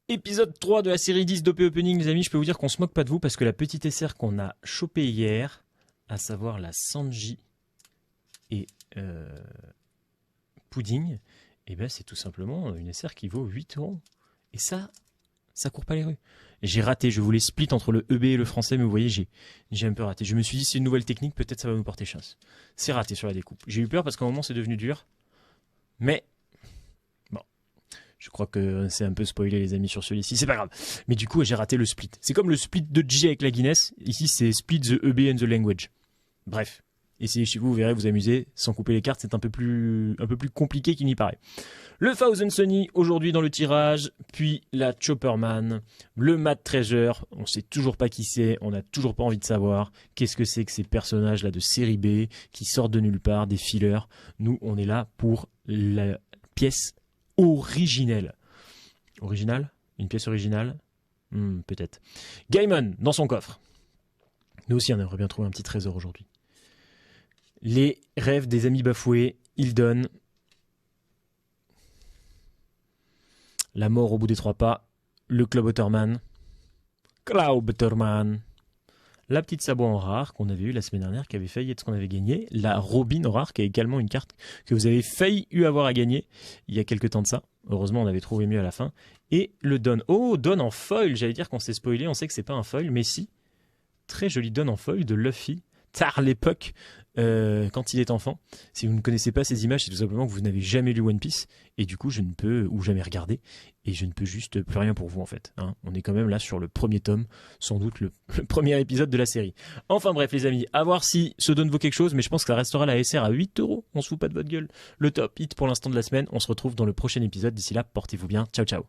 Épisode 3 de la série 10 d'OP Opening, les amis, je peux vous dire qu'on se moque pas de vous parce que la petite SR qu'on a chopée hier, à savoir la Sanji et Pudding, eh ben c'est tout simplement une SR qui vaut 8€. Et ça court pas les rues. J'ai raté, je voulais split entre le EB et le français, mais vous voyez, j'ai un peu raté. Je me suis dit, c'est une nouvelle technique, peut-être ça va nous porter chance. C'est raté sur la découpe. J'ai eu peur parce qu'à un moment c'est devenu dur, mais... Je crois que c'est un peu spoilé les amis sur celui-ci, c'est pas grave. Mais du coup j'ai raté le split. C'est comme le split de G avec la Guinness, ici c'est split the EB and the language. Bref, essayez chez vous, vous verrez, vous amuser, sans couper les cartes, c'est un peu plus compliqué qu'il n'y paraît. Le Thousand Sunny aujourd'hui dans le tirage, puis la Chopperman, le Mad Treasure, on sait toujours pas qui c'est, on n'a toujours pas envie de savoir qu'est-ce que c'est que ces personnages là de série B qui sortent de nulle part, des fillers. Nous on est là pour la pièce originelle. Original ? Une pièce originale ? Peut-être. Gaimon, dans son coffre. Nous aussi, on aimerait bien trouver un petit trésor aujourd'hui. Les rêves des amis bafoués, ils donnent. La mort au bout des 3 pas. Le Cloudbutterman. La petite sabot en rare qu'on avait eu la semaine dernière, qui avait failli être ce qu'on avait gagné. La Robin en rare, qui est également une carte que vous avez failli avoir à gagner il y a quelques temps de ça. Heureusement, on avait trouvé mieux à la fin. Et le Don. Oh, Don en foil. J'allais dire qu'on s'est spoilé. On sait que c'est pas un foil, mais si. Très joli Don en foil de Luffy. Tard l'époque, quand il est enfant. Si vous ne connaissez pas ces images, c'est tout simplement que vous n'avez jamais lu One Piece. Et du coup, je ne peux, ou jamais regardé. Et je ne peux juste plus rien pour vous, en fait. Hein. On est quand même là sur le premier tome. Sans doute le premier épisode de la série. Enfin bref, les amis. À voir si ce Don vaut quelque chose. Mais je pense que ça restera la SR à 8€. On se fout pas de votre gueule. Le top hit pour l'instant de la semaine. On se retrouve dans le prochain épisode. D'ici là, portez-vous bien. Ciao, ciao.